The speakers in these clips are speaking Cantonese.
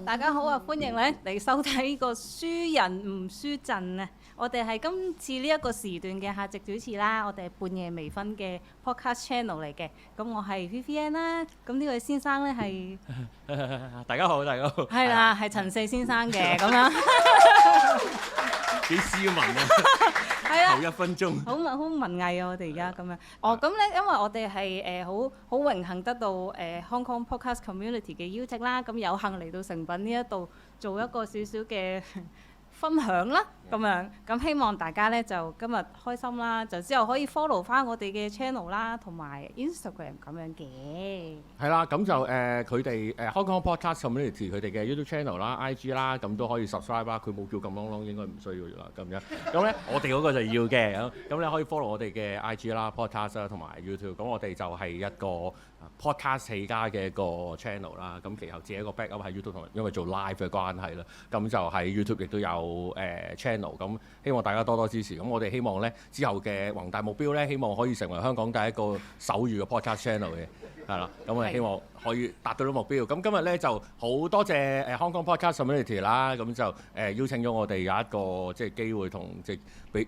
大家好啊，歡迎咧嚟收睇呢個輸人唔輸陣啊！我哋係今次呢一個時段嘅客席主持啦，我哋係半夜微醺嘅 podcast channel 嚟嘅。咁我係 VVN 啦，咁呢位先生咧係大家好，大家好。係啦，係陳四先生嘅咁樣。幾斯文啊！係啊，頭1分鐘。好文藝啊！我哋而家咁樣。咁咧，因為我哋係好榮幸得到Hong Kong Podcast Community 嘅邀請啦，咁有幸嚟到誠品呢一度做一個少少嘅分享啦，咁樣，咁希望大家咧就今日開心啦，就之後可以 follow 翻我哋嘅 channel 啦，同埋 Instagram 咁樣嘅。係啦，咁就佢哋Hong Kong Podcast Community 佢哋嘅 YouTube channel 啦、IG 啦，咁都可以 subscribe 啦。佢冇叫咁啷啷，應該唔需要啦。咁樣，咁咧我哋嗰個就要嘅。咁你可以 follow 我哋嘅 IG 啦、Podcast 啦同埋 YouTube。咁我哋就係一個podcast 起家嘅一個 channel 啦，咁其後自己一個 backup 喺 YouTube 同因為做 live 嘅關係啦，咁就喺 YouTube 亦都有channel，咁希望大家多多支持。咁我哋希望咧之後嘅宏大目標咧，希望可以成為香港第一個手語嘅 podcast channel 嘅，係啦，咁我哋希望可以達到到目標。咁今日咧就好多謝Hong Kong Podcast Community 啦，咁就邀請咗我哋有一個即係機會同即係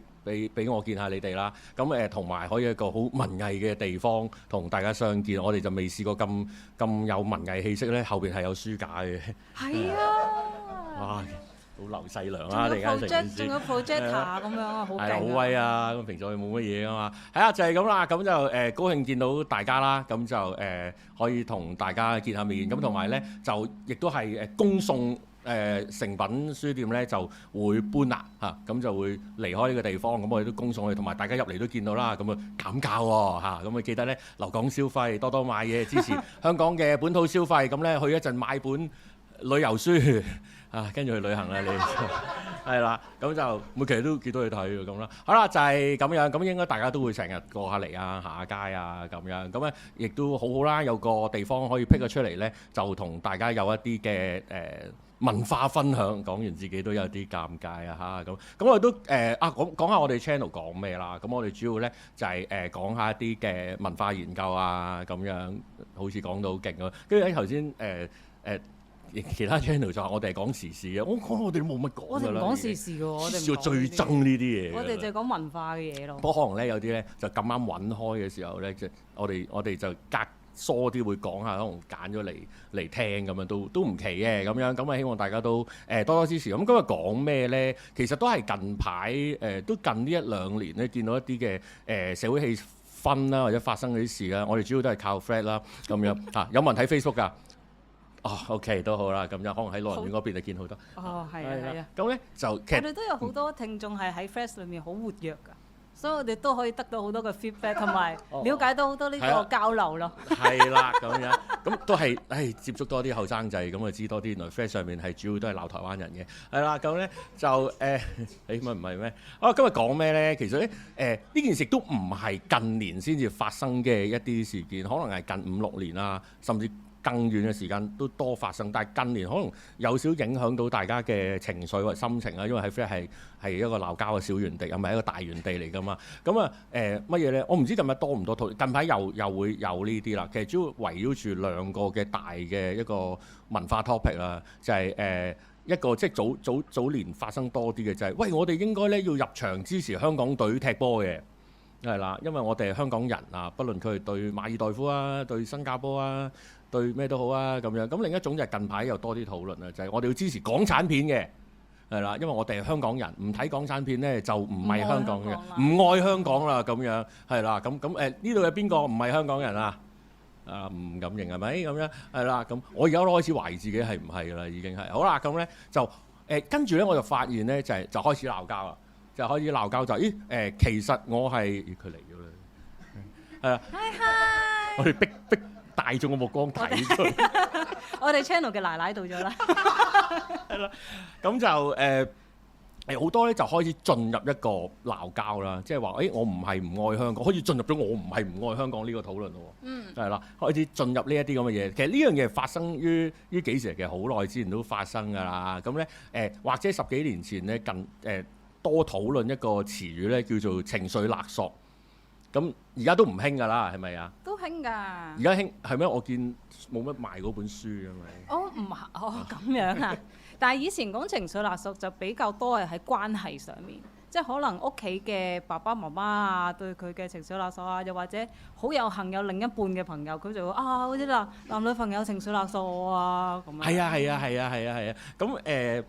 俾我見下你哋啦，咁同埋可以一個好文藝嘅地方同大家相見，我哋就未試過咁有文藝氣息咧，後邊係有書架嘅。係啊！哇，好流細糧啊！突然間仲有 projector 咁樣啊，好勁啊！好威啊！咁平時我哋冇乜嘢啊嘛，係啊，就係咁啦。咁就高興見到大家啦，咁就可以同大家見下面，咁同埋咧就亦都係恭送。誠品書店咧就會搬啦嚇，咁就會離開呢個地方，咁我哋都恭送佢，同埋大家入嚟都見到啦，咁啊減價喎嚇，咁啊記得咧留港消費，多多買嘢支持香港嘅本土消費，咁咧去一陣買本旅遊書啊，跟住去旅行啦你，係啦，咁就每期都幾多嘢睇咁啦。好啦，就係咁樣，咁應該大家都會成日過下嚟啊，行下街啊咁樣，咁咧亦都好好啦，有個地方可以 pick 咗出嚟咧，就同大家有一啲嘅文化分享，講完自己都有啲尷尬啊嚇咁我哋都講下我哋 channel 講咩啦。咁我哋主要咧就係講下一啲嘅文化研究啊咁樣，好似講到好勁啊。跟住喺頭先其他 channel 就話我哋係講時事嘅，我哋都冇乜講㗎啦。我哋唔講時事㗎，我哋最憎呢啲嘢。我哋就係講文化嘅嘢咯。不過可能咧有啲咧就咁啱揾開嘅時候咧，即係我哋就隔疏啲會講下，可能揀咗嚟聽咁樣都唔奇嘅咁樣，咁啊希望大家都多多支持。咁今日講咩咧？其實都係近排都近呢1-2年咧，見到一啲嘅社會氣氛啦，或者發生嗰啲事啦。我哋主要都係靠 Fred 啦咁樣嚇。有冇人睇 Facebook 㗎？OK 都好啦，咁樣可能喺老人院嗰邊就見好多。係啊。咁咧就其實我哋都有好多聽眾係喺 Flash 裏面好活躍㗎。所以我哋都可以得到好多嘅 feedback， 同埋了解到好多呢個交流咯。係啦，咁樣咁都係，接觸多啲後生仔，咁啊知多啲。原來 Facebook 上面係主要都係鬧台灣人嘅，係啦。咁咧就咪唔係咩？今日講咩咧？其實咧呢件事都唔係近年先至發生嘅一啲事件，可能係近5-6年啦，甚至更遠嘅時間都多發生，但係近年可能有少影響到大家嘅情緒或心情啊，因為喺 Fred 係一個鬧交嘅小園地，唔係一個大園地嚟㗎嘛。咁啊乜嘢咧？我唔知近排多唔多討論，近排又會有呢啲啦。其實主要圍繞住2個嘅大嘅一個文化 topic 啦，就係一個即係早年發生多啲嘅就係，喂，我哋應該咧要入場支持香港隊踢波嘅。係啦，因為我哋係香港人啊，不論佢係對馬爾代夫啊、對新加坡啊、對咩都好啊咁樣。咁另一種就係近排又多啲討論啊，就係我哋要支持港產片嘅，係啦，因為我哋係香港人，唔睇港產片咧就唔係香港嘅，唔愛香港啦咁樣，係啦，咁呢度有邊個唔係香港人啊？唔敢認係咪咁樣？係啦，咁我而家都開始懷疑自己係唔係㗎啦，已經係。好啦，咁咧就跟住咧我就發現咧就開始鬧交啦。就開始鬧交就其實我係佢嚟咗啦，係啊，我哋逼大眾嘅目光睇佢，我哋 channel 嘅奶奶到咗啦，係啦，咁就好多咧就開始進入一個鬧交啦，即係話我唔係唔愛香港，開始進入咗我唔係唔愛香港呢個討論咯，係啦，開始進入呢一啲咁嘅嘢。其實呢樣嘢發生於幾時？其實好耐之前都發生㗎啦。咁咧或者10幾年前咧多討論一個詞語咧，叫做情緒勒索。咁而家都唔興㗎啦，係咪啊？都興㗎。而家興係咩？我見冇乜賣嗰本書㗎嘛。哦，唔係，哦咁樣啊。但係以前講情緒勒索就比較多係喺關係上面，即係可能屋企嘅爸爸媽媽啊對佢嘅情緒勒索啊，又或者好有幸有另一半嘅朋友，佢就會嗰啲男女朋友情緒勒索我啊咁樣。係啊。咁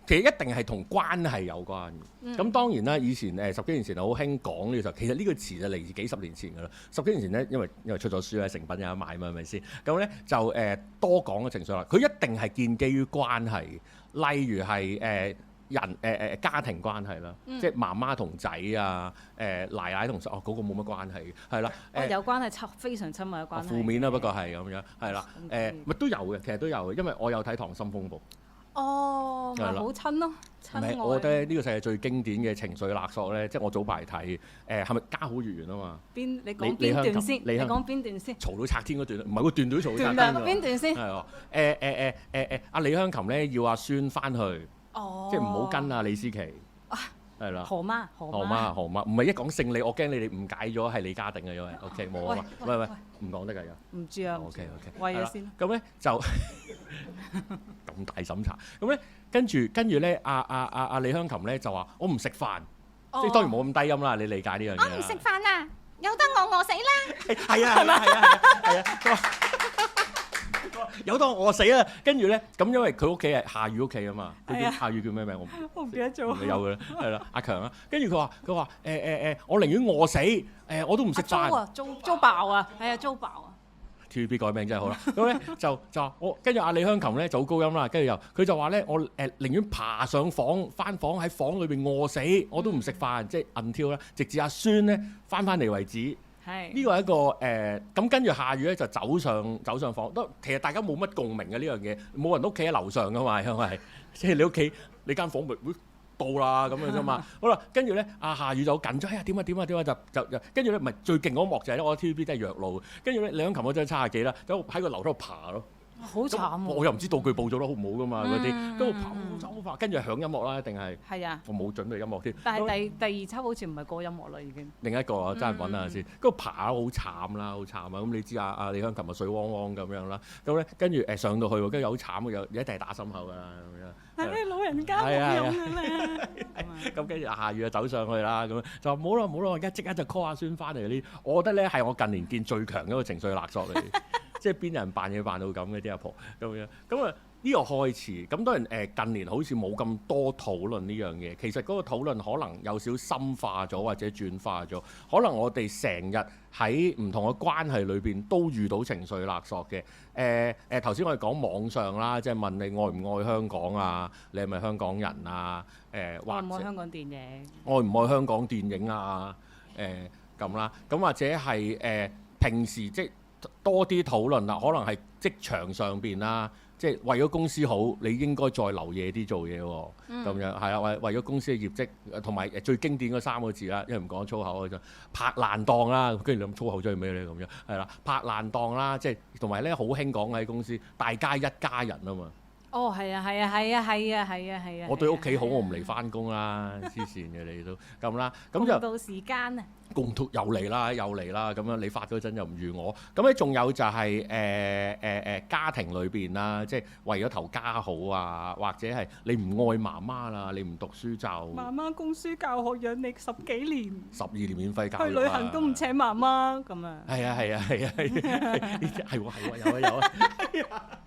其實一定係同關係有關嘅。咁當然啦，以前10幾年前好興講呢個時候，其實呢個詞就嚟自幾十年前㗎啦。10幾年前咧，因為出咗書咧，成品有得買嘛，係咪先？咁咧就多講嘅情緒啦。佢一定係建基於關係，例如係家庭關係啦，即係媽媽同仔啊，奶奶同嗰個冇乜關係，係啦。有關係非常親密嘅關係。負面啦，不過係咁樣，係啦。咪都有嘅，其實都有嘅，因為我有睇《溏心風暴》。哦，咪好親咯，親愛。我覺得呢個世界最經典嘅情緒勒索咧，即係我早排睇係咪家好月圓啊嘛？你講邊段先？你講邊段先？嘈到拆天嗰段，唔係個段都嘈到拆天㗎。邊段先？係阿李香琴咧要阿孫翻去，即係唔好跟阿李思琪。係啦。何媽，唔係一講姓李，我驚你哋誤解咗係李家定嘅，因為 OK 冇啊嘛。喂，唔講得㗎又。唔知啊。OK。喂咗先。咁咧就咁大審查，咁咧跟住咧阿李香琴咧就話我唔食飯，即係當然冇咁低音啦，你理解呢樣嘢啦。我唔食飯啊，由得我餓死啦。係啊。有當我死啦，跟住咧咁，因為佢屋企係夏雨屋企啊嘛，夏雨叫咩名？我唔記得咗。有嘅啦，係啦，阿強啊，跟住佢話我寧願餓死，我都唔食飯。租爆啊，係啊，租爆啊。TVB 改名真係好啦，咁咧就話我跟住阿李香琴咧就好高音啦，跟住佢就話咧我寧願爬上房翻房喺房裏邊餓死，我都唔食飯，即係 until 啦，直至阿孫咧翻嚟為止。呢個係一個咁跟住夏雨咧就走上房，都其實大家冇乜共鳴嘅呢樣嘢，冇人屋企喺樓上噶嘛，因為即係你屋企你間房咪會到啦咁樣啫嘛。好啦，跟住咧阿夏雨就好緊張，點啊就跟住咧唔係最勁嗰幕就係咧我 TVB 都係弱路，跟住咧李香琴嗰張70幾啦，喺個樓度爬咯。好慘喎！我又唔知道具報咗得好唔好噶嘛嗰啲，跟住跑走快，跟住響音樂啦，定係？係啊，我冇準備音樂添。但係第二輯好似唔係過音樂啦，已經。另一個啊，真係揾下先。嗰個爬好慘啦，好慘啊！咁你知阿李香琴咪水汪汪咁樣啦，咁咧跟住上到去喎，跟住好慘有一定係打心口㗎啦咁樣。係老人家冇用㗎啦。咁跟住阿夏雨就走上去啦，咁就話冇啦，我而家即刻就 call 阿孫翻嚟嗰啲。我覺得咧係我近年見最強嗰個情緒勒索嚟。即係邊人扮嘢扮到咁嘅啲阿婆咁樣，咁啊呢個開始，咁當然近年好似冇咁多討論呢樣嘢，其實嗰個討論可能有少深化咗或者轉化咗，可能我哋成日喺唔同嘅關係裏邊都遇到情緒勒索嘅。頭先我哋講網上啦，即係問你愛唔愛香港啊，你係咪香港人啊？愛唔愛香港電影？愛唔愛香港電影啊？咁啦，咁或者係平時即多啲討論啦，可能係職場上邊啦，即係為咗公司好，你應該再留夜啲做嘢喎，咁樣係啊，為咗公司嘅業績，同埋最經典嗰3個字啦，因為唔講粗口嗰陣，拍爛檔啦，跟住你諗粗口追咩咧咁樣，係啦，拍爛檔啦，即係同埋咧好興講喺公司，大家一家人啊嘛。哦，係啊，我對屋企好，我唔嚟翻工啦，黐線嘅你都咁啦，咁就共度時間啊！共度又嚟啦，咁樣你發嗰陣又唔預我，咁咧仲有就係家庭裏邊啦，即係為咗頭家好啊，或者係你唔愛媽媽啦，你唔讀書就媽媽供書教學養你10幾年，12年免費教育，去旅行都唔請媽媽咁啊！係啊，有啊！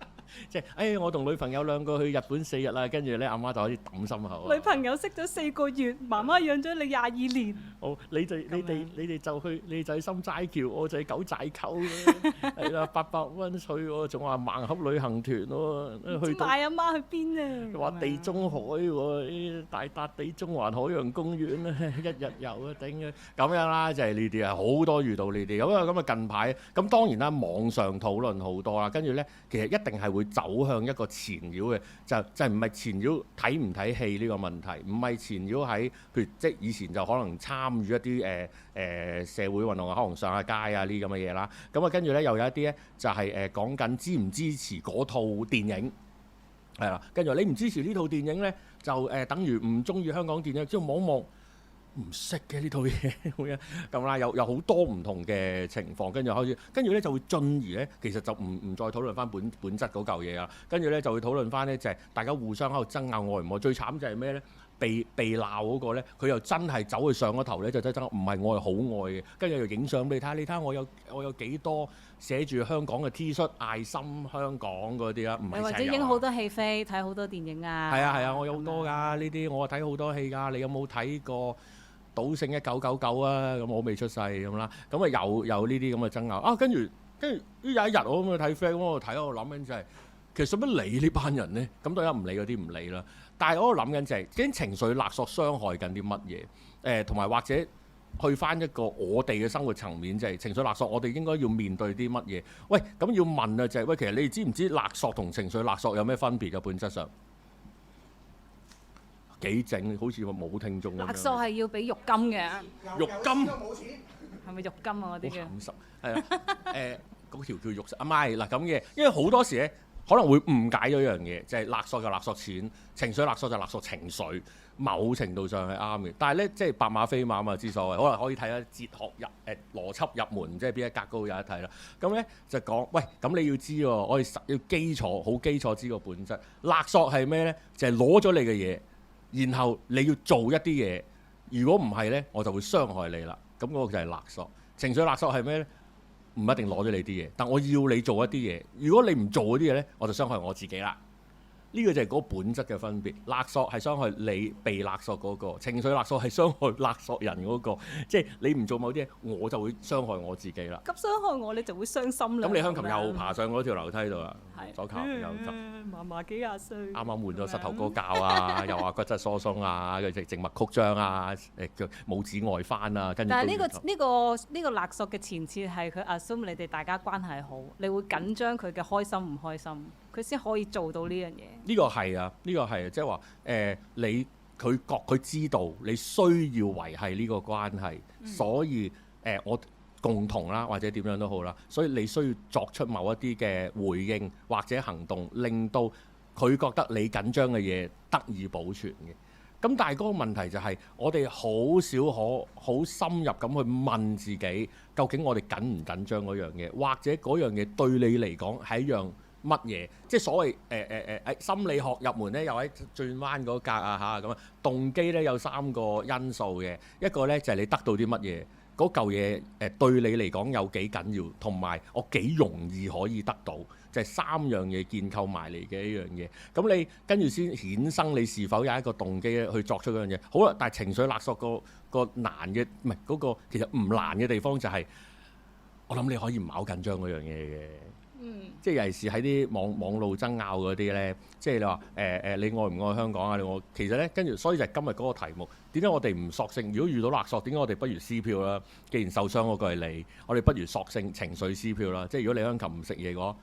即係，我同女朋友2個去日本4日啦，跟住咧阿媽就開始揼心口。女朋友識咗4個月，媽媽養咗你22年。好，你哋就去心齋橋，我就去九寨溝嘅，係啦，800蚊去喎，仲話盲盒旅行團喎，去到帶阿媽去邊啊？話地中海喎，大笪地中環海洋公園咧，1日遊啊，頂啊，咁樣啦，就係呢啲啊，好多遇到呢啲咁啊近排咁當然啦，網上討論好多啦，跟住咧其實一定係會走向一個纏繞嘅，就唔係纏繞睇唔睇戲呢個問題，唔係纏繞喺譬如即係以前就可能參與一啲社會運動啊，可能上下街啊呢啲咁嘅嘢啦。咁啊跟住咧又有一啲咧就係講緊支唔支持嗰套電影係啦。跟住你唔支持呢套電影咧，就等於唔中意香港電影。之後望一望唔識嘅呢套嘢咁啦，有好多唔同嘅情況，跟住開始，跟住咧就會進而咧，其實就唔再討論翻本質嗰嚿嘢啊，跟住咧就會討論翻咧就係大家互相喺度爭拗愛唔愛，最慘就係咩咧？被鬧嗰個咧，佢又真係走去上嗰頭咧，就真係唔係愛好愛嘅，跟住又影相俾你睇，你睇下我有幾多寫住香港嘅 T 恤，愛心香港嗰啲啦，唔係或者影好多戲飛，睇好多電影啊。係啊，我有好多㗎呢啲，我睇好多戲㗎，你有冇睇過賭聖1999啊？咁我未出世咁啦，咁啊有呢啲咁嘅爭拗啊，跟住有一日我咁去睇 friend，我睇我諗緊就係、其實使乜理呢班人咧？咁當然唔理嗰啲唔理啦。但係我諗緊就係究竟情緒勒索傷害緊啲乜嘢？同埋或者去翻一個我哋嘅生活層面，就係情緒勒索，我哋應該要面對啲乜嘢？喂，咁要問啊，就係喂，其實你哋知唔知勒索同情緒勒索有咩分別嘅本質上？幾整好似冇聽眾咁樣。勒索係要俾肉金嘅。肉金係咪肉金啊？嗰啲嘅。50係啊，嗰條叫肉唔係嗱咁嘅，因為好多時咧可能會誤解咗一樣嘢，就係勒索就勒索錢，情緒勒索就勒索情緒，某程度上係啱嘅。但係咧，即係白馬非馬啊嘛，之所謂可能可以睇下哲學邏輯入門，即係邊一格高有得睇啦。咁咧就講，喂，咁你要知喎，我哋要基礎好基礎知個本質。勒索係咩咧？就係攞咗你嘅嘢。然後你要做一啲嘢，如果唔係呢，我就會傷害你啦。咁嗰個就係勒索。情緒勒索係咩呢？唔一定攞咗你啲嘢，但我要你做一啲嘢。如果你唔做嗰啲嘢呢，我就傷害我自己啦。呢個就係嗰個本質嘅分別。勒索係傷害你被勒索嗰個，情緒勒索係傷害勒索人嗰個。即係你唔做某啲嘢，我就會傷害我自己啦。咁傷害我，你就會傷心啦。咁李香琴又爬上嗰條樓梯度啦，係左靠右靠。嫲嫲幾廿歲。啱啱換咗膝頭哥教啊，又話骨質疏鬆啊，跟住靜脈曲張啊，腳拇指外翻啊，跟住。但係呢個勒索嘅前設係佢 assume 你哋大家關係好，你會緊張佢嘅開心唔開心，佢先可以做到呢樣嘢。呢個係啊，即係話佢知道你需要維係呢個關係，所以我共同啦，或者點樣都好啦，所以你需要作出某一啲嘅回應或者行動，令到佢覺得你緊張嘅嘢得以保存嘅。咁但係嗰個問題就係，我哋好少好深入咁去問自己，究竟我哋緊唔緊張嗰樣嘢，或者嗰樣嘢對你嚟講係一樣乜嘢？即係所謂心理學入門咧，又喺轉彎嗰格啊嚇咁啊。動機咧有3個因素嘅，一個咧就係你得到啲乜嘢，嗰嚿嘢對你嚟講有幾緊要，同埋我幾容易可以得到，就係3樣嘢建構埋嚟嘅一樣嘢。咁你跟住先衍生你是否有一個動機咧去作出嗰樣嘢。好啦，但係情緒勒索個難嘅唔係嗰個，其實唔難嘅地方就係，我諗你可以唔係好緊張嗰樣嘢嘅。即係尤其是喺啲網路爭拗嗰啲咧，即係你話你愛唔愛香港啊？其實咧，跟住所以就係今日嗰個題目，點解我哋唔索性？如果遇到勒索，點解我哋不如撕票啦？既然受傷嗰個係你，我哋不如索性情緒撕票啦。即係如果李香琴唔食嘢嘅話，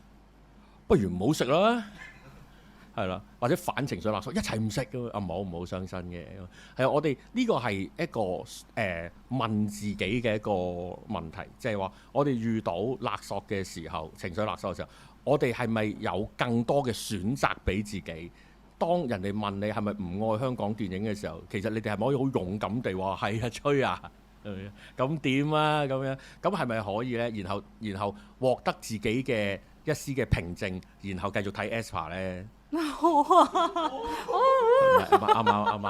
不如唔好食啦，係啦，或者反情緒勒索一齊唔食咁啊，唔好傷身嘅。係啊，我哋呢個係一個問自己嘅一個問題，即係話我哋遇到勒索嘅時候，情緒勒索嘅時候，我哋係咪有更多嘅選擇俾自己？當人哋問你係咪唔愛香港電影嘅時候，其實你哋係咪可以好勇敢地話係啊，吹啊，咁點啊咁樣？咁係咪可以呢？然後獲得自己嘅一絲嘅平靜，然後繼續睇 Aespa 咧？啱，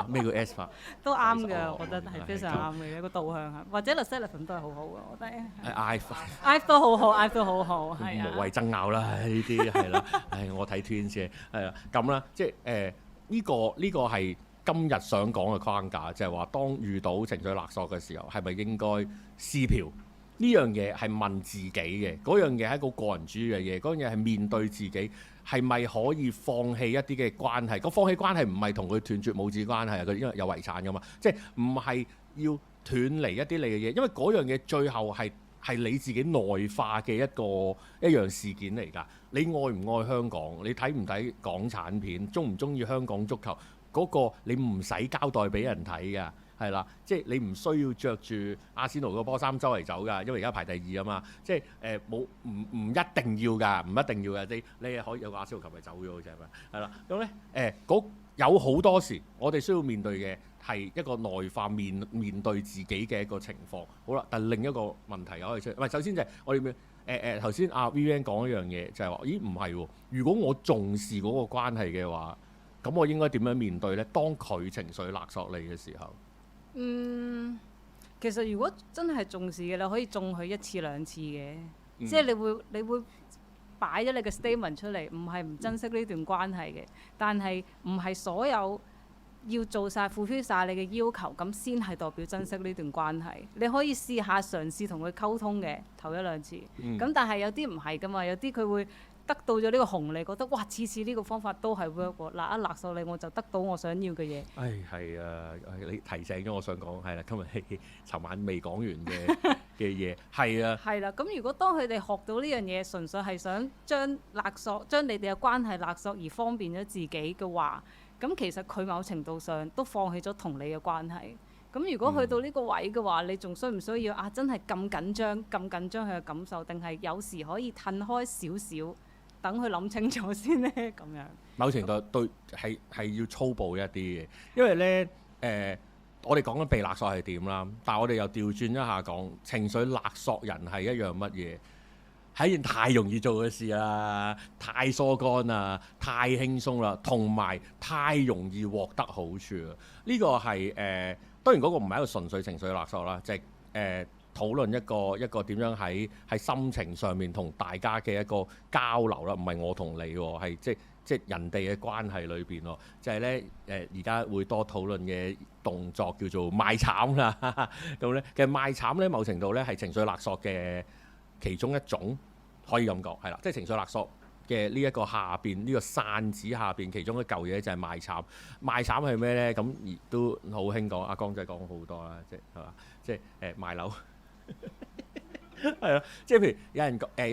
咩叫 Aespa？都啱嘅，我覺得係非常啱嘅一個導向啊。或者 The Elephant 都係好好嘅，我覺得。IVE 都好好，IVE 都好好，係啊。無謂爭拗啦，呢啲係啦。我睇 Twins 嘅係啊，咁啦，即係呢個係今日想講嘅框架，就係話當遇到情緒勒索嘅時候，係咪應該撕票？呢樣嘢係問自己嘅，嗰樣嘢係一個個人主義嘅嘢，嗰樣嘢係面對自己，係咪可以放棄一啲嘅關係？個放棄關係唔係同佢斷絕母子關係啊，佢因為有遺產噶嘛，即係唔係要斷離一啲你嘅嘢，因為嗰樣嘢最後係你自己內化嘅一樣事件嚟㗎。你愛唔愛香港？你睇唔睇港產片？鍾唔鍾意香港足球？嗰個你唔使交代俾人睇㗎。係啦，即係你唔需要着住阿仙奴個波衫周圍走㗎，因為而家排第2啊嘛。即係冇唔一定要㗎，唔一定要㗎。你係可以有個阿仙奴球迷走咗嘅啫嘛。係啦，咁咧有好多時，我哋需要面對嘅係一個內化面對自己嘅一個情況。好啦，但另一個問題又可以出，唔係首先就係我哋頭先阿 Vivian 講一樣嘢，就係話，咦唔係喎，如果我重視嗰個關係嘅話，咁我應該點樣面對呢？當佢情緒勒索你嘅時候，其實如果真係重視嘅，你可以縱佢一次兩次嘅，即係你會擺咗你嘅 statement 出嚟，唔係唔珍惜呢段關係嘅，但係唔係所有要做晒 fulfill 晒你嘅要求，咁先係代表珍惜呢段關係。你可以試下嘗試同佢溝通嘅頭一兩次，咁但係有啲唔係噶嘛，有啲佢會得到咗呢個紅利，覺得哇次次呢個方法都係 work 喎，嗱一勒索你我就得到我想要嘅嘢。係啊，你提醒咗我想講係啦，今日尋晚未講完嘅嘢係啊。係啦，咁如果當佢哋學到呢樣嘢，純粹係想將你哋嘅關係勒索而方便咗自己嘅話，咁其實佢某程度上都放棄咗同你嘅關係。咁如果去到呢個位嘅話，你仲需唔需要啊？真係咁緊張佢嘅感受，定係有時可以褪開少少，等佢諗清楚先呢？咁樣某程度對係要粗暴一啲嘅，因為呢，我哋講緊被勒索係點啦，但係我哋又調轉一下講，情緒勒索人係一樣乜嘢？係一件太容易做嘅事啦，太疏乾啦，太輕鬆啦，同埋太容易獲得好處啊！呢個係當然嗰個唔係一個純粹情緒勒索啦，即係討論一個點樣喺心情上面同大家嘅一個交流啦，唔係我同你喎，係即係人哋嘅關係裏邊喎，就係咧而家會多討論嘅動作叫做賣慘啦，咁咧其實賣慘咧某程度咧係情緒勒索嘅其中一種，可以咁講係啦，即係情緒勒索嘅呢一個下邊呢個傘子下邊其中一嚿嘢就係賣慘。賣慘係咩咧？咁而都好興講，阿江仔講好多啦，係嘛？即係賣樓係啊，即係譬如有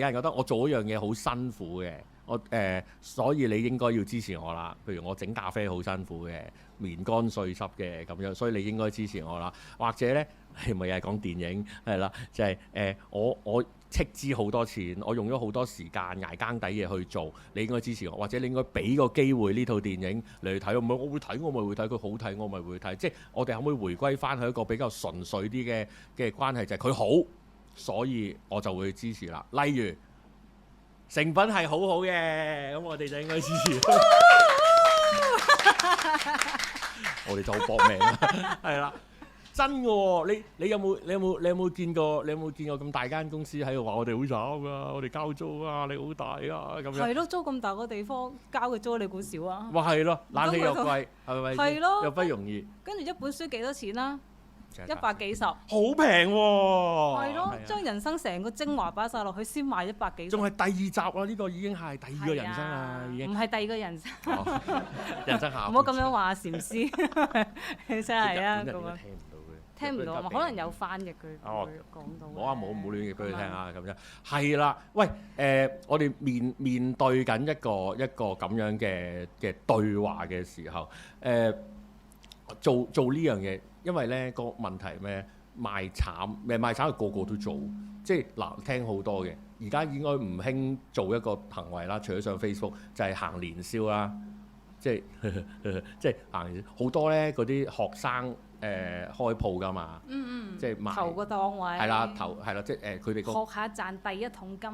人覺得我做一樣嘢好辛苦嘅，所以你應該要支持我啦。譬如我整咖啡好辛苦嘅，棉乾碎濕嘅咁樣，所以你應該支持我啦。或者咧係咪又係講電影係啦？就係我斥資好多錢，我用咗好多時間捱更抵嘢去做，你應該支持我，或者你應該俾個機會呢套電影嚟去睇。唔係我會睇，我咪會睇，佢好睇我咪會睇。即係我哋可唔可以回歸翻去一個比較純粹啲嘅關係，就係佢好，所以我就會支持啦。例如成品係好好嘅，咁我哋就應該支持。我哋就好搏命啦，係啦。真嘅喎，你有冇見過咁大間公司喺度話我哋好慘啊，我哋交租啊，你好大啊咁樣。係咯，租咁大個地方交嘅租你估少啊？哇係咯，冷氣又貴，係咪？係咯，又不容易。跟住一本書幾多錢啦？100幾十。好平喎。係咯，將人生成個精華擺晒落去，先賣100幾十。仲係第2集啊！呢個已經係第2個人生啦，已經。唔係第2個人生。人生下。唔好咁樣話禪師，真係啊咁樣。聽唔到啊嘛，可能有翻譯佢講到。我冇亂譯俾佢聽啊，咁樣係啦。喂，我哋面對緊一個咁樣嘅對話嘅時候，做呢樣嘢，因為咧個問題咩？賣慘係個個都做，即係嗱聽好多嘅。而家應該唔興做一個行為啦，除咗上 Facebook 就係行年宵啦，即係行好多咧嗰啲學生。開鋪㗎嘛，即係賣頭個檔位係啦，係啦，即係佢哋學下賺第一桶金。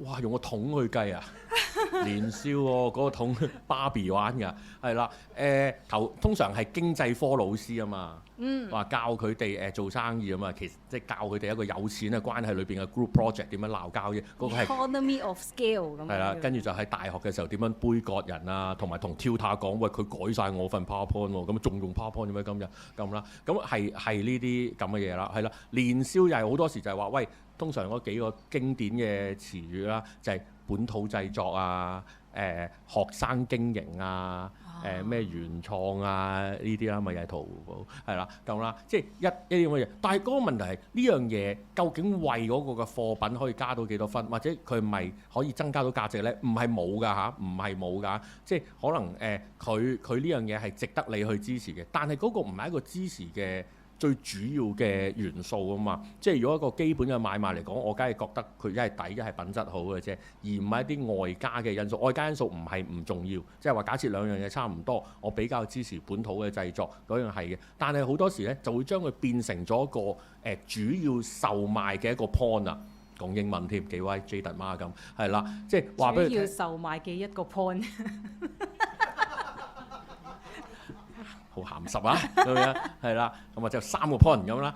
哇！用個桶去計啊，年宵喎，嗰個桶芭比玩㗎，係啦，通常係經濟科老師啊嘛，話教佢哋做生意啊嘛，其實即係教佢哋一個有錢嘅關係裏邊嘅 group project 點樣鬧交啫，嗰個係 economy of scale 咁。係啦，跟住就喺大學嘅時候點樣杯葛人啊，同埋同 tutor 講，喂佢改晒我份 PowerPoint 喎，咁仲用 PowerPoint 點解今日咁啦？咁係呢啲咁嘅嘢啦，係啦，年宵又係好多時就係話喂。通常嗰幾個經典嘅詞語啦，就係本土製作啊、學生經營啊、咩原創啊呢啲啦，咪又係淘寶係啦咁啦，即係一啲咁嘅嘢。但係嗰個問題係呢樣嘢究竟為嗰個嘅貨品可以加到幾多分，或者佢咪可以增加到價值咧？唔係冇㗎嚇，唔係冇㗎，即係可能佢呢樣嘢係值得你去支持嘅，但係嗰個唔係一個支持嘅最主要嘅元素啊嘛。即係如果一個基本嘅買賣嚟講，我梗係覺得佢一係抵，一係品質好嘅啫，而唔係一啲外加嘅因素。外加因素唔係唔重要，即係話假設兩樣嘢差唔多，我比較支持本土嘅製作嗰樣係嘅。但係好多時咧就會將佢變成咗一個主要售賣嘅一個 point 啊。講英文添，幾威 J 特媽咁係啦，即係話俾佢聽。主要售賣嘅一個 point。好鹹濕啊咁樣係啦，咁啊就3個 point 咁啦。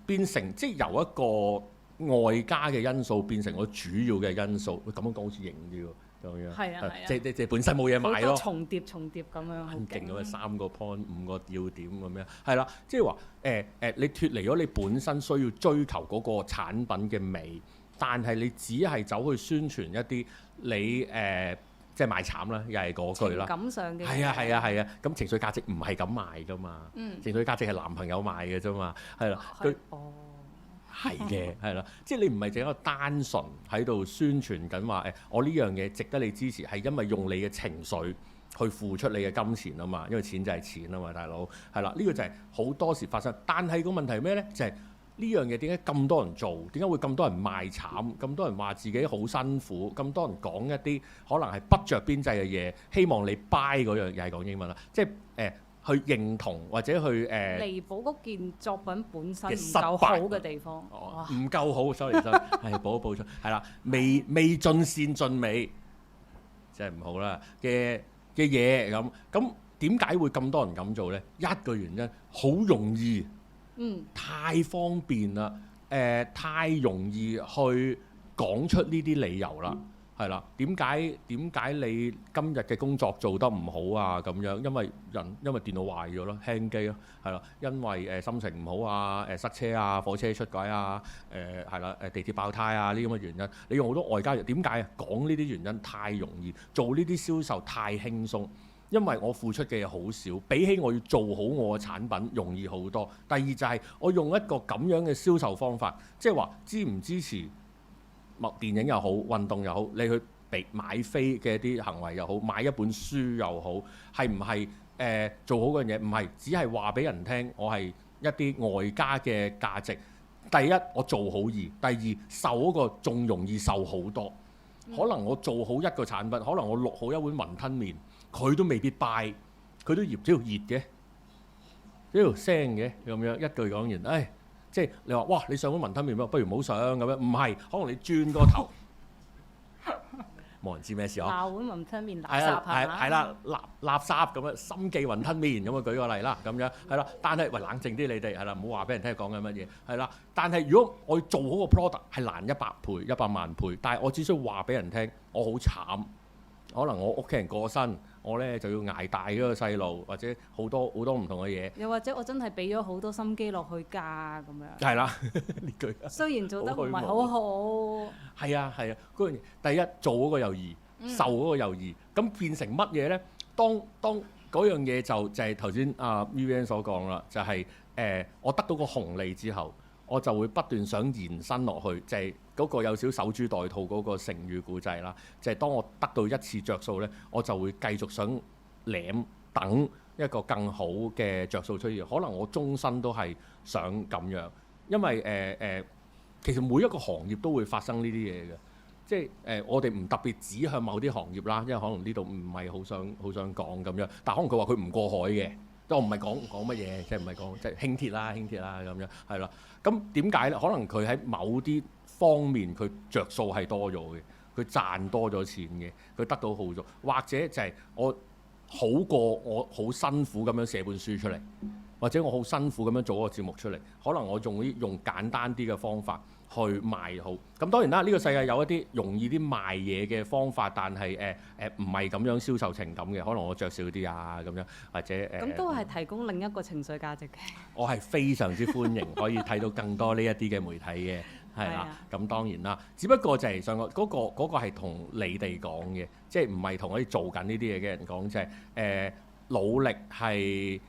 變成即係由一個外加嘅因素變成個主要嘅因素。咁樣講好似型啲喎，咁樣。係啊係啊。即係本身冇嘢買咯。重疊咁樣。好勁咁樣3個 point 5個要點咁樣係啦，即係話你脫離咗你本身需要追求嗰個產品嘅美，但係你只係走去宣傳一啲你即係賣慘啦，又係嗰句啦。情感上嘅係啊，咁情緒價值唔係咁賣噶嘛。情緒價值係男朋友賣嘅啫嘛，係啦。係嘅，係啦，即係你唔係淨係一個單純喺度宣傳緊話我呢樣嘢值得你支持，係因為用你嘅情緒去付出你嘅金錢啊嘛，因為錢就係錢啊嘛，大佬係啦，呢個就係好多時發生。但係個問題係咩呢？就係呢樣嘢點解咁多人做？點解會咁多人賣慘？咁多人話自己好辛苦？咁多人講一啲可能係不着邊際嘅嘢，希望你 buy 嗰樣，又係講英文啦，即係去認同或者去彌補嗰件作品本身唔夠好嘅地方，唔夠好，sorry，係補出，係啦，未盡善盡美，即係唔好啦嘅嘢咁點解會咁多人咁做呢？一個原因好容易，太方便啦，太容易去講出呢啲理由啦。係啦，點解你今日嘅工作做得唔好啊？咁樣因為電腦壞咗咯，輕機咯，係啦，因為心情唔好啊，塞車啊，火車出軌啊，係啦，地鐵爆胎啊，呢啲咁嘅原因，你用好多外加點解啊？講呢啲原因太容易，做呢啲銷售太輕鬆，因為我付出嘅嘢好少，比起我要做好我嘅產品容易好多。第二就係我用一個咁樣嘅銷售方法，即係話支唔支持？電影又好，運動又好，你去買飛嘅一啲行為又好，買一本書又好，係唔係做好嗰樣嘢？唔係，只係話俾人聽，我係一啲外加嘅價值。第一，我做好易；第二，受嗰個仲容易受好多。可能我做好一個產品，可能我錄好一碗雲吞麵，佢都未必 buy，佢都熱嘅，呢條聲嘅咁樣一句講完，即係你話哇，你上碗雲吞麵不如唔好上咁樣，唔係，可能你轉個頭，冇人知咩事鬧碗雲吞麵垃圾係啦，垃圾咁樣，心記雲吞麵咁啊，舉個例啦，咁樣係啦。但係喂，冷靜啲你哋係啦，唔好話俾人聽講緊乜嘢係啦。但係如果我要做好個 product 係難100倍、100萬倍，但係我只需要話俾人聽，我好慘，可能我屋企人過身。我咧就要捱大嗰個細路，或者好多唔同嘅嘢。又或者我真係俾咗好多心機落去㗎咁樣。係啦，呢句。雖然做得唔係好好。係啊，嗰樣嘢，第一做嗰個又易，受嗰個又易，咁變成乜嘢咧？當嗰樣嘢就係頭先阿 Vivian 所講啦，就係我得到個紅利之後，我就會不斷想延伸落去，就係嗰個有少守株待兔嗰個成語故仔啦。就係當我得到一次着數咧，我就會繼續想攬等一個更好嘅着數出現。可能我終身都係想咁樣，因為其實每一個行業都會發生呢啲嘢嘅。即係我哋唔特別指向某啲行業啦，因為可能呢度唔係好想講咁樣。但可能佢話佢唔過海嘅。我唔係講乜嘢，即係唔係講即係輕鐵啦咁樣，係啦。咁點解咧？可能佢喺某啲方面佢着數係多咗嘅，佢賺多咗錢嘅，佢得到好咗，或者就係我好過我好辛苦咁樣寫本書出嚟，或者我好辛苦咁樣做個節目出嚟，可能我用簡單啲嘅方法去賣好。咁當然啦，呢個世界有一啲容易啲賣嘢嘅方法，但係唔係咁樣銷售情感嘅，可能我着少啲啊咁樣，或者咁都係提供另一個情緒價值嘅。我係非常之歡迎可以睇到更多呢一啲嘅媒體嘅，係啦。咁當然啦，只不過就係上個嗰個係同你哋講嘅，即係唔係同我哋做緊呢啲嘢嘅人講，就係努力係。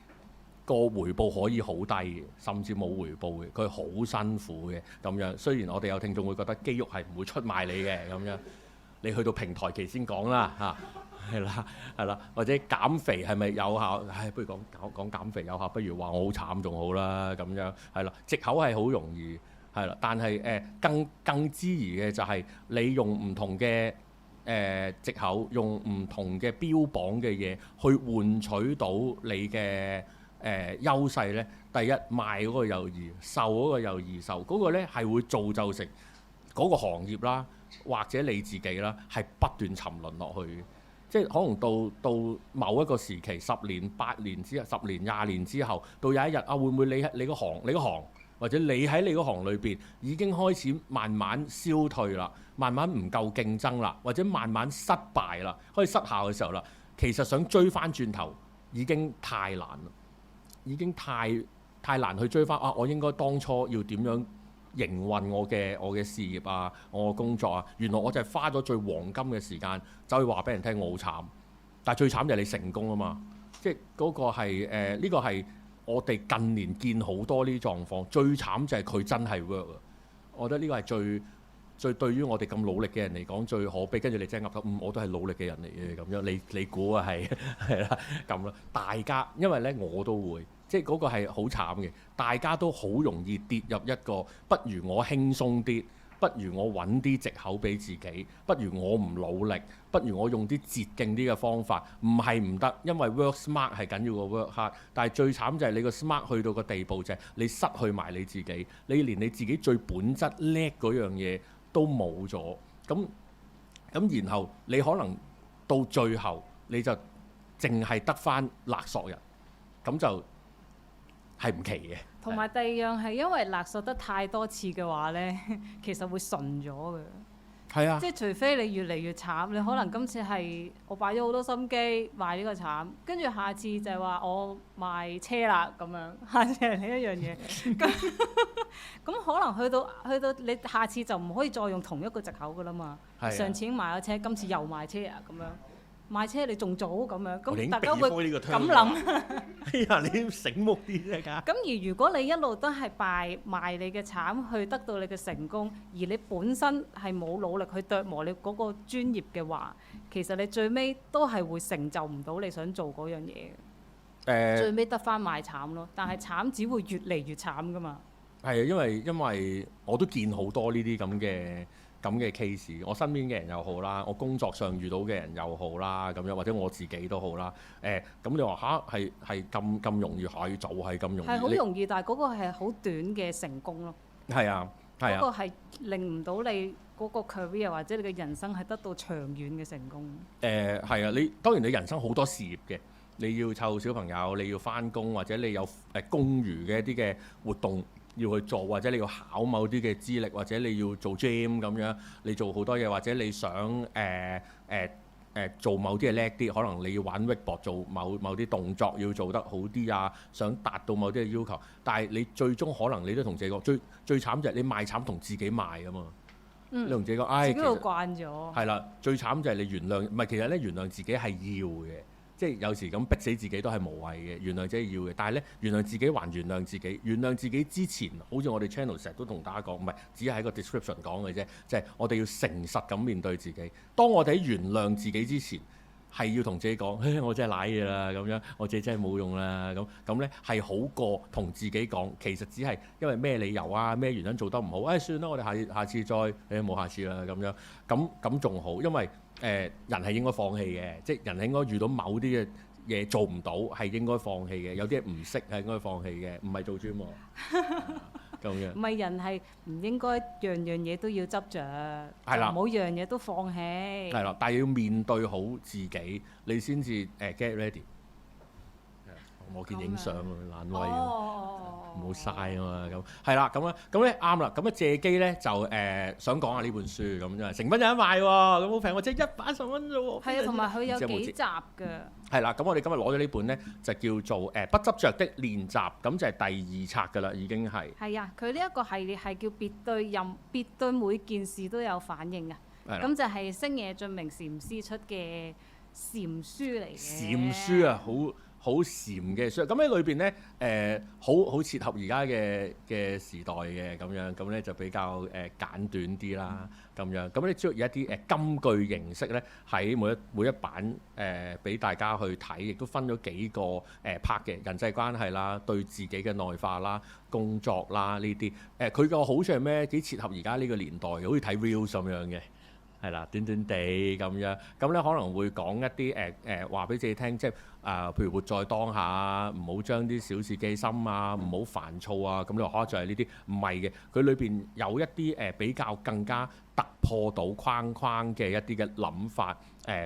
個回報可以好低嘅，甚至冇回報嘅，佢好辛苦嘅咁樣。雖然我哋有聽眾會覺得肌肉係唔會出賣你嘅咁樣，你去到平台期先講啦嚇。係啦，係啦，或者減肥係咪有效？唉，不如講減肥有效，不如話我好慘仲好啦，咁樣係啦。藉口係好容易係啦，但係更之疑嘅就係你用唔同嘅藉口，用唔同嘅標榜嘅嘢去換取到你嘅優勢咧。第一賣嗰個又易，受嗰個又易受，嗰個咧係會造就成嗰個行業啦，或者你自己啦，係不斷沉淪落去嘅。即係可能到某一個時期，10年、8年之後、10年、20年之後，到有一日啊，會唔會你個行，或者你喺你個行裏邊已經開始慢慢消退啦，慢慢唔夠競爭啦，或者慢慢失敗啦，開始失效嘅時候啦，其實想追翻轉頭已經太難啦，已經太難去追翻啊！我應該當初要點樣營運我嘅事業啊，我嘅工作啊？原來我就係花咗最黃金嘅時間走去話俾人聽我好慘，但係最慘就係你成功啊嘛！即係嗰個係呢個係我哋近年見好多呢啲狀況，最慘就係佢真係 work 啊！我覺得呢個係最對於我哋咁努力嘅人嚟講最可悲。跟住你真係噏頭，我都係努力嘅人嚟嘅咁樣，你估啊係啦咁啦，大家因為咧我都會。即係嗰個係好慘嘅，大家都好容易跌入一個不如我輕鬆啲，不如我揾啲藉口俾自己，不如我唔努力，不如我用啲捷徑啲嘅方法，唔係唔得，因為 work smart 係緊要過 work hard。但係最慘就係你個 smart 去到個地步就係你失去埋你自己，你連你自己最本質叻嗰樣嘢都冇咗。咁然後你可能到最後你就淨係得返勒索人，咁就係唔奇嘅。同埋第二樣係因為勒索得太多次嘅話咧，其實會順咗嘅。係啊，即係除非你越嚟越慘，你可能今次係我擺咗好多心機賣呢個慘，跟住下次就係話我賣車啦咁樣，下次係另一樣嘢。咁可能去到你下次就唔可以再用同一個藉口㗎啦嘛。係啊，上次已經賣咗車，今次又賣車啊咁樣。賣車你仲早咁樣，我哋已經咁大家會避開呢個咁諗。哎呀，你要醒目啲啫㗎。咁而如果你一路都係賣你嘅慘去得到你嘅成功，而你本身係冇努力去琢磨你嗰個專業嘅話，其實你最尾都係會成就唔到你想做嗰樣嘢。最尾得返賣慘咯，但係慘只會越嚟越慘㗎嘛。係啊，因為我都見好多呢啲咁嘅 case， 我身邊嘅人又好啦，我工作上遇到嘅人又好啦，咁樣或者我自己都好啦。咁你話吓係咁容易，係就係咁容易。係好容易，但係嗰個係好短嘅成功咯。係啊，嗰個係令唔到你嗰個 career 或者你嘅人生係得到長遠嘅成功。係啊，你當然你人生好多事業嘅，你要湊小朋友，你要返工，或者你有公餘嘅一啲嘅活動要去做，或者你要考某啲嘅資歷，或者你要做 gym 咁樣，你做好多嘢，或者你想做某啲嘢叻啲，可能你要玩 wakeboard 做某啲動作要做得好啲啊，想達到某啲嘅要求，但係你最終可能你都同自己講，最慘就係你賣慘同自己賣啊嘛。你同自己講，自己都慣咗。係啦，最慘就係你原諒，唔係其實咧原諒自己係要嘅。即係有時咁逼死自己都係無謂嘅，原諒自己要嘅。但係咧，原諒自己還原諒自己，原諒自己之前，好似我哋 channel 成日都同大家講，唔係只係喺個 description 講嘅啫，即係我哋要誠實咁面對自己。當我哋喺原諒自己之前，係要同自己講，我真係賴嘢啦，咁樣我自己真係冇用啦，咁咧係好過同自己講，其實只係因為咩理由啊，咩原因做得唔好，算啦，我哋下次再，冇下次啦，咁樣咁仲好，因為人係應該放棄嘅，即係人係應該遇到某啲嘅嘢做唔到係應該放棄嘅，有啲嘢唔識係應該放棄嘅，唔係做 gym 咁樣。唔係人係唔應該樣嘢都要執着，係啦，唔好樣嘢都放棄。係啦，但係要面對好自己，你先至get ready。我見影相啊，懶威啊，唔好嘥啊嘛，咁係啦，咁咧啱啦，咁借機咧就想講下呢本書咁啫，成品有得賣喎，咁好平喎，即係110蚊啫喎。係啊，同埋佢有幾集㗎。係啦，咁我哋今日攞咗呢本咧，就叫做不執着的練習，咁就係第2冊㗎啦，已經係。係啊，佢呢一個系列係叫別對每件事都有反應啊。咁就係星野俊明禪師出嘅禪書嚟嘅。禪書啊，好禪嘅書。咁喺裏邊咧好切合而家嘅時代嘅咁樣，咁咧就比較簡短啲啦咁樣。咁咧主要有一啲金句形式咧喺每一版俾大家去睇，亦都分咗幾個part嘅人際關係啦、對自己嘅內化啦、工作啦呢啲。佢個好處係咩？幾切合而家呢個年代，好似睇 reels 咁樣嘅。係啦，短短地咁樣，咁咧可能會講一啲話俾自己聽，即係譬如活在當下啊，唔好將啲小事記心啊，唔好煩躁啊，咁你話就係呢啲，唔係嘅，佢裏邊有一啲比較更加突破到框框嘅一啲嘅諗法，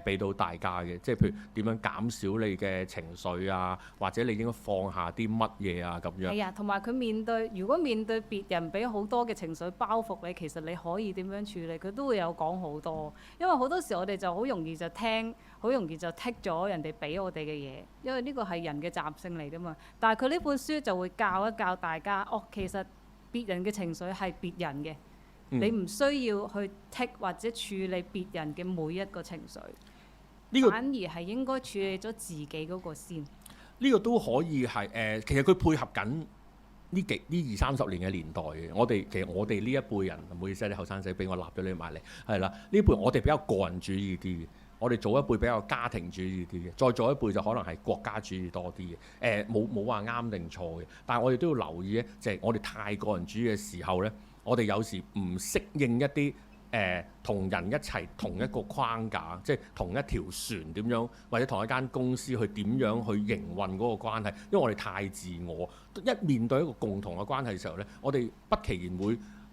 俾到大家嘅，即係譬如點樣減少你嘅情緒啊，或者你應該放下啲乜嘢啊咁樣。係啊，同埋佢如果面對別人俾好多嘅情緒包袱你，其實你可以點樣處理？佢都會有講好多，因為好多時我哋就好容易就聽，好容易就剔咗人哋俾我哋嘅嘢，因為呢個係人嘅習性嚟㗎嘛。但係佢呢本書就會教一教大家，其實別人嘅情緒係別人嘅。你唔需要去剔或者處理別人嘅每一個情緒，反而係應該處理咗自己嗰個先。呢個都可以係其實佢配合緊呢20-30年嘅年代嘅。其實我哋呢一輩人，唔好意思，啲後生仔俾我立咗你埋嚟，係啦，呢輩我哋比較個人主義啲嘅，我哋早一輩比較家庭主義啲嘅，再早一輩就可能係國家主義多啲嘅。冇話啱定錯嘅，但係我哋都要留意咧，就係我哋太個人主義嘅時候咧。我哋有時唔適應一啲同人一齊同一個框架，即係同一條船點樣，或者同一間公司去點樣去營運嗰個關係，因為我哋太自我，一面對一個共同嘅關係嘅時候咧，我哋不其然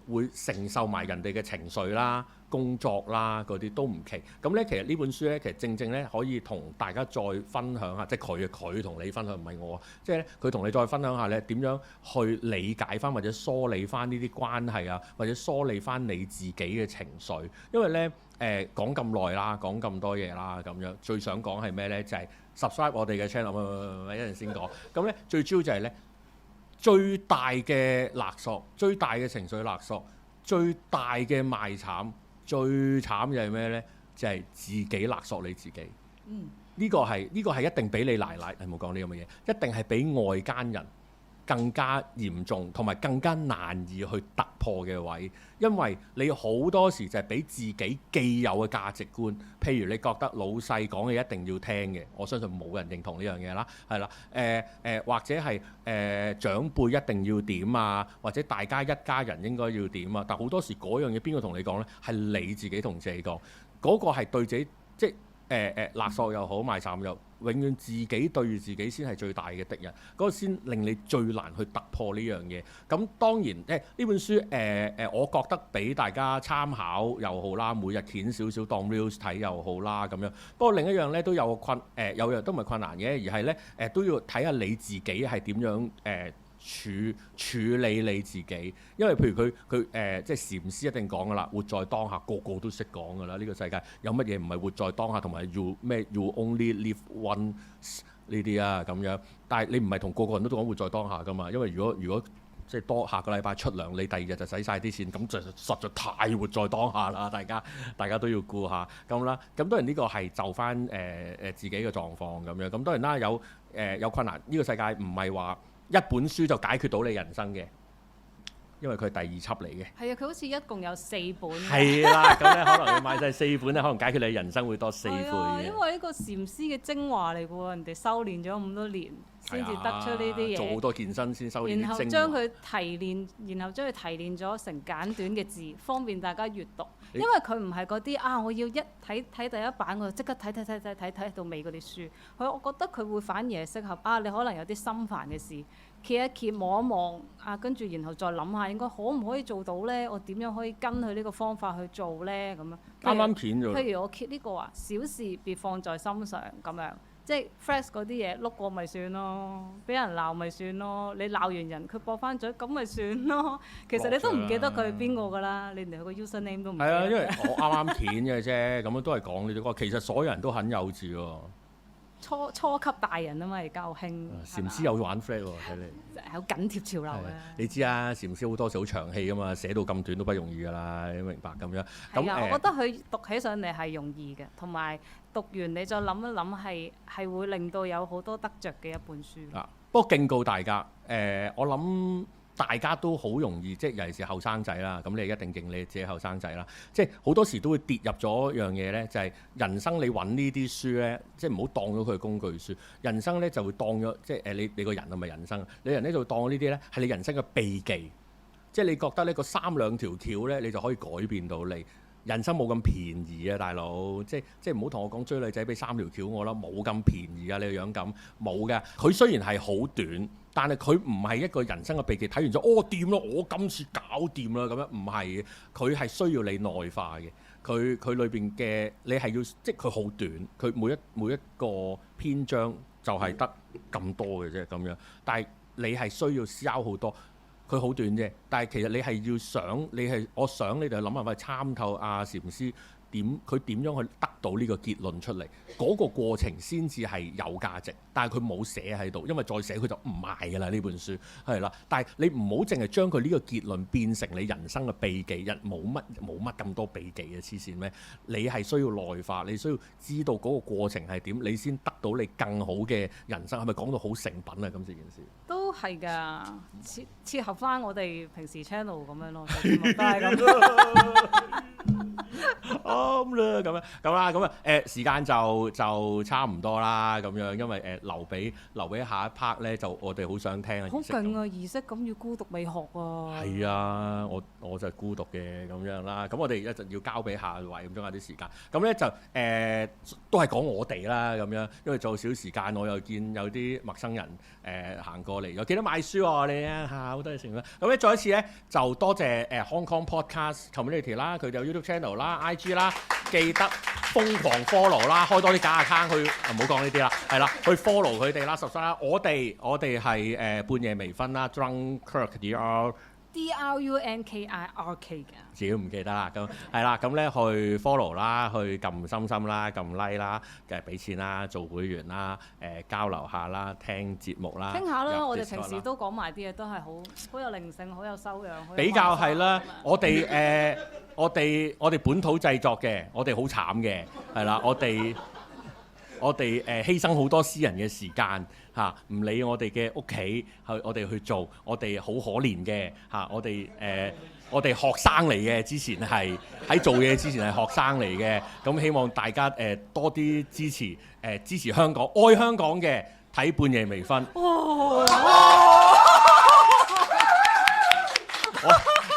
會承受埋人哋嘅情緒啦、工作啦嗰啲都唔奇。咁咧，其實呢本書咧，其實正咧可以同大家再分享下，即係佢同你分享，唔係我，即係咧佢同你再分享下咧點樣去理解翻或者梳理翻呢啲關係啊，或者梳理翻你自己嘅情緒。因為咧講咁耐啦，講咁多嘢啦，咁樣最想講係咩咧？就係 subscribe 我哋嘅 channel，一陣先講。咁咧最主要就係咧。最大嘅勒索，最大嘅情緒勒索，最大嘅賣慘，最慘就係咩呢？就係自己勒索你自己。呢個係一定比你奶奶係冇講呢咁嘅嘢，一定係比外間人更加嚴重，同埋更加難以去突破嘅位。因為你好多時就係俾自己既有嘅價值觀，譬如你覺得老細講嘅一定要聽嘅，我相信冇人認同呢樣嘢啦，係啦，或者係長輩一定要點啊，或者大家一家人應該要點啊，但好多時嗰樣嘢邊個同你講呢？係你自己同自己講，嗰個係對自己即係勒索又好，賣慘又。永遠自己對住自己先係最大嘅敵人，嗰個先令你最難去突破呢樣嘢。咁當然呢本書我覺得俾大家參考又好啦，每日攣少少當 reels 睇又好啦咁樣。不過另一樣咧都有個有樣都唔係困難嘅，而係咧都要睇下你自己係點樣處理你自己。因為譬如佢即係禪師一定講噶啦，活在當下，個個都識講噶啦。呢個世界有乜嘢唔係活在當下同埋 you only live once 呢啲啊咁樣。但係你唔係同個個人都講活在當下噶嘛？因為如果即係多下個禮拜出糧，你第二日就使晒啲錢，咁就實在太活在當下啦。大家都要顧下咁啦。咁當然呢個係就翻自己嘅狀況咁樣。咁當然啦，有困難。呢個世界唔係話一本書就解決到你人生嘅，因為佢係第二輯嚟嘅。係啊，佢好似一共有4本。係啦，咁咧可能你買晒4本咧，可能解決你人生會多4倍嘅。因為呢個禪師嘅精華嚟嘅喎，人哋修練咗咁多年先至得出呢啲嘢。做好多健身先修練。然後將佢提煉咗成簡短嘅字，方便大家閱讀。因為佢唔係嗰啲我要睇第一版我就即刻睇到尾嗰啲書。我覺得佢會反而係適合你可能有啲心煩嘅事，揭一揭望一望跟住然後再諗下應該可唔可以做到呢？我點樣可以跟佢呢個方法去做呢？咁樣啱啱片咗。譬如我揭呢個小事別放在心上咁樣。即係 fresh 嗰啲嘢碌過咪算咯，俾人鬧咪算咯，你鬧完人佢駁翻嘴咁咪算咯。其實你都唔記得佢係邊個㗎啦，你連佢個 user name 都唔記得。係啊，因為我啱啱片嘅啫，咁樣都係講呢啲。其實所有人都很幼稚喎。初級大人啊嘛，而家好興。禪師有玩 flat 喎，睇你好緊貼潮流嘅。你知啊，禪師好多時好長氣噶嘛，寫到咁短都不容易噶啦，你明白咁樣。係啊，我覺得佢讀起上嚟係容易嘅，同埋讀完你再諗一諗係會令到有好多得着嘅一本書。不過警告大家，我諗大家都好容易，即係尤其是後生仔啦。咁你一定敬你自己後生仔啦。即係好多時都會跌入咗一樣嘢咧，就係人生你揾呢啲書咧，即係唔好當咗佢工具書。人生咧就會當咗，即係你個人係咪人生？你人咧就會當咗呢啲咧係你人生嘅秘技。即係你覺得呢個3兩條橋咧，你就可以改變到你。人生冇咁便宜啊，大佬！即係唔好同我講追女仔俾3條橋我啦，冇咁便宜啊！你個樣咁冇嘅。佢雖然係好短，但係佢唔係一個人生嘅秘技。睇完咗，掂咯，我今次搞掂啦咁樣，唔係嘅。佢係需要你內化嘅。佢裏邊嘅你係要，即係佢好短，佢每一個篇章就係得咁多嘅啫咁樣。但係你係需要思考好多。佢好短啫，但係其實你係要想，我想你哋諗辦法參透阿禪師佢點樣去得到呢個結論出嚟，嗰個過程先至係有價值。但係佢冇寫喺度，因為再寫佢就唔賣㗎啦呢本書，係啦。但係你唔好淨係將佢呢個結論變成你人生嘅秘技，冇乜咁多秘技嘅，黐線咩？你係需要內化，你需要知道嗰個過程係點，你先得到你更好嘅人生。係咪講到好成品啊？今次件事都係㗎，切合翻我哋平時 channel 咁樣咯，都係咁。啱啦，咁啦，咁啊時間就差唔多啦，咁樣，因為留俾下一 part 咧，就我哋好想聽啊。好勁啊！儀式咁要孤獨美學啊。係啊，我就係孤獨嘅咁樣啦。咁我哋一陣要交俾下一位，咁仲有啲時間。咁咧就都係講我哋啦，咁樣，因為仲有少時間，我又見有啲陌生人行過嚟，又記得買書喎你啊嚇，好多謝成啦。咁咧再一次咧就多謝Hong Kong Podcast Community 啦，佢哋有 YouTube Channel 啦、IG 啦，記得瘋狂 follow 啦，開多啲假 account 去，唔好講呢啲啦，係啦，去 follow 佢哋啦，subscribe啦。我哋係半夜微醺啦 ，Drunkirk DRUNKIRK 嘅，自己唔記得啦，咁係啦，咁咧去 follow 啦，去撳心心啦，撳 like 啦，俾錢啦，做會員啦，交流下啦，聽節目啦，傾下啦，我哋平時都講埋啲嘢，都係好有靈性，好有修養，比較係啦，我哋本土製作嘅，我哋好慘嘅，係啦，我哋犧牲好多私人嘅時間嚇，唔理我哋嘅屋企，我哋去做，我哋好可憐嘅嚇，我哋學生嚟嘅，之前係喺做嘢之前係學生嚟嘅，咁希望大家多啲支持香港，愛香港嘅睇半夜微醺。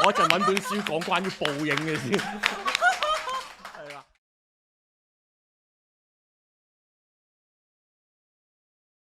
我就揾本書講關於報應嘅先。